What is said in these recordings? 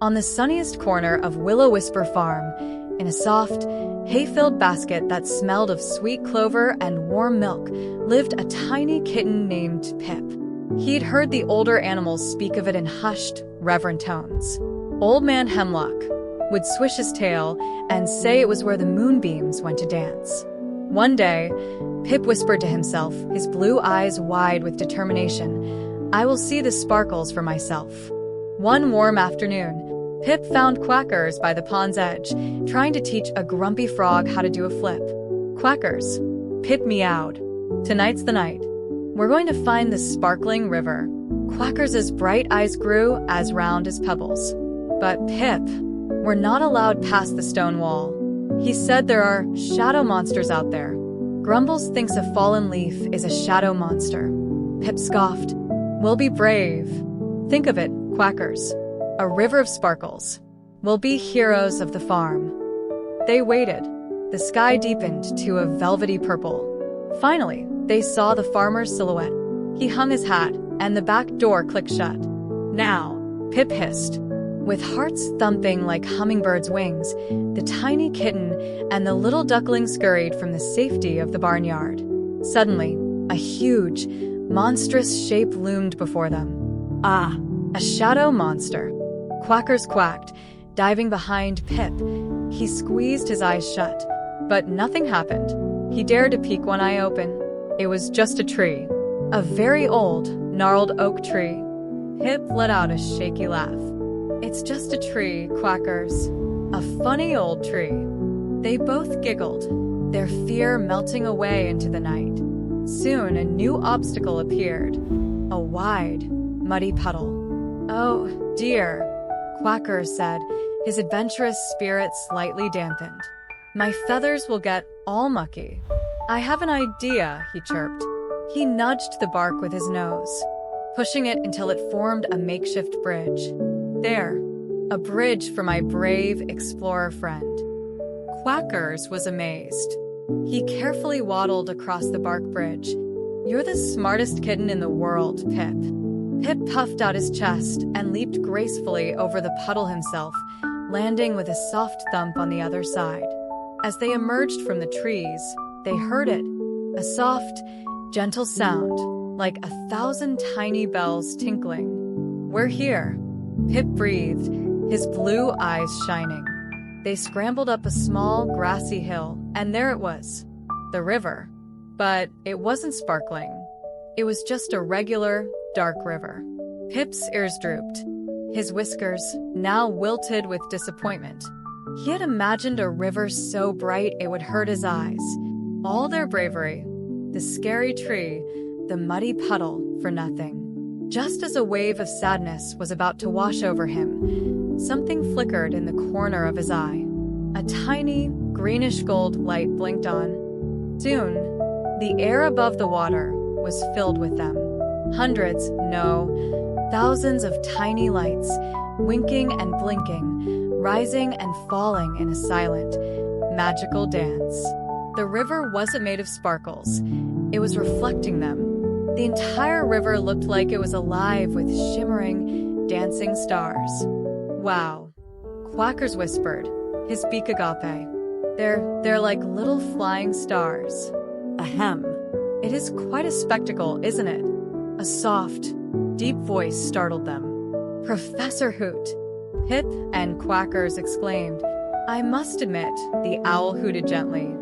On the sunniest corner of Willow-Whisper Farm, in a soft, hay-filled basket that smelled of sweet clover and warm milk, lived a tiny kitten named Pip. He'd heard the older animals speak of it in hushed, reverent tones. Old Man Hemlock would swish his tail and say it was where the moonbeams went to dance. One day, Pip whispered to himself, his blue eyes wide with determination, "I will see the sparkles for myself." One warm afternoon, Pip found Quackers by the pond's edge, trying to teach a grumpy frog how to do a flip. "Quackers," Pip meowed, "tonight's the night. We're going to find the sparkling river." Quackers' bright eyes grew as round as pebbles. "But Pip, we're not allowed past the stone wall. He said there are shadow monsters out there." "Grumbles thinks a fallen leaf is a shadow monster." Pip scoffed. "We'll be brave. Think of it, Quackers. A river of sparkles. We'll be heroes of the farm." They waited. The sky deepened to a velvety purple. Finally, they saw the farmer's silhouette. He hung his hat, and the back door clicked shut. "Now," Pip hissed. With hearts thumping like hummingbirds' wings, the tiny kitten and the little duckling scurried from the safety of the barnyard. Suddenly, a huge, monstrous shape loomed before them. Ah, a shadow monster. Quackers quacked, diving behind Pip. He squeezed his eyes shut, but nothing happened. He dared to peek one eye open. It was just a tree. A very old, gnarled oak tree. Pip let out a shaky laugh. "It's just a tree, Quackers. A funny old tree." They both giggled, their fear melting away into the night. Soon a new obstacle appeared. A wide, muddy puddle. "Oh, dear," Quackers said, his adventurous spirit slightly dampened. "My feathers will get all mucky." "I have an idea," he chirped. He nudged the bark with his nose, pushing it until it formed a makeshift bridge. "There, a bridge for my brave explorer friend." Quackers was amazed. He carefully waddled across the bark bridge. "You're the smartest kitten in the world, Pip." Pip puffed out his chest and leaped gracefully over the puddle himself, landing with a soft thump on the other side. As they emerged from the trees, they heard it, a soft, gentle sound, like 1,000 tiny bells tinkling. "We're here," Pip breathed, his blue eyes shining. They scrambled up a small, grassy hill, and there it was, the river. But it wasn't sparkling. It was just a regular, dark river. Pip's ears drooped, his whiskers now wilted with disappointment. He had imagined a river so bright it would hurt his eyes. All their bravery, the scary tree, the muddy puddle, for nothing. Just as a wave of sadness was about to wash over him, something flickered in the corner of his eye. A tiny, greenish-gold light blinked on. Soon, the air above the water was filled with them. Hundreds, no, thousands of tiny lights, winking and blinking, rising and falling in a silent, magical dance. The river wasn't made of sparkles. It was reflecting them. The entire river looked like it was alive with shimmering, dancing stars. "Wow," Quackers whispered, his beak agape. They're like little flying stars." "Ahem. It is quite a spectacle, isn't it?" A soft, deep voice startled them. "Professor Hoot!" Pip and Quackers exclaimed. "I must admit," the owl hooted gently,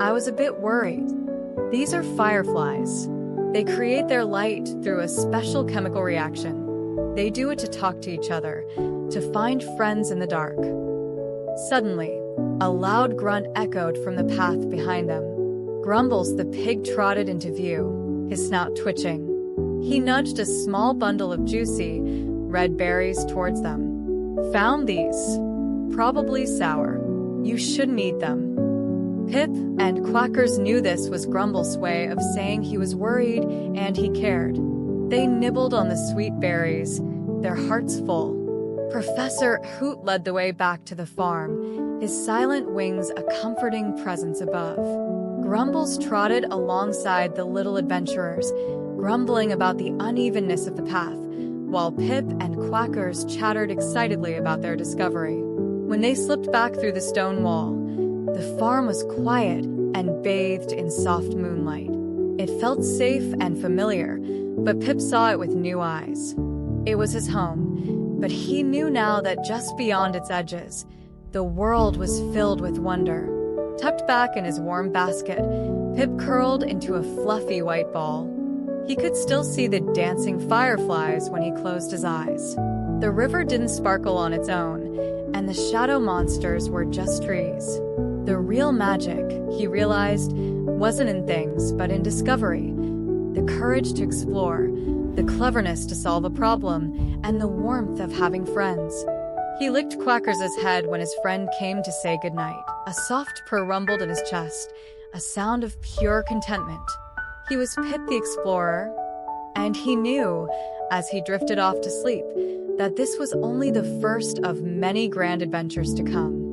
"I was a bit worried. These are fireflies. They create their light through a special chemical reaction. They do it to talk to each other, to find friends in the dark." Suddenly, a loud grunt echoed from the path behind them. Grumbles the pig trotted into view, his snout twitching. He nudged a small bundle of juicy, red berries towards them. "Found these. Probably sour. You shouldn't eat them." Pip and Quackers knew this was Grumble's way of saying he was worried and he cared. They nibbled on the sweet berries, their hearts full. Professor Hoot led the way back to the farm, his silent wings a comforting presence above. Grumbles trotted alongside the little adventurers, grumbling about the unevenness of the path, while Pip and Quackers chattered excitedly about their discovery. When they slipped back through the stone wall, the farm was quiet and bathed in soft moonlight. It felt safe and familiar, but Pip saw it with new eyes. It was his home, but he knew now that just beyond its edges, the world was filled with wonder. Tucked back in his warm basket, Pip curled into a fluffy white ball. He could still see the dancing fireflies when he closed his eyes. The river didn't sparkle on its own, and the shadow monsters were just trees. The real magic, he realized, wasn't in things, but in discovery. The courage to explore, the cleverness to solve a problem, and the warmth of having friends. He licked Quackers' head when his friend came to say goodnight. A soft purr rumbled in his chest, a sound of pure contentment. He was Pip the Explorer, and he knew, as he drifted off to sleep, that this was only the first of many grand adventures to come.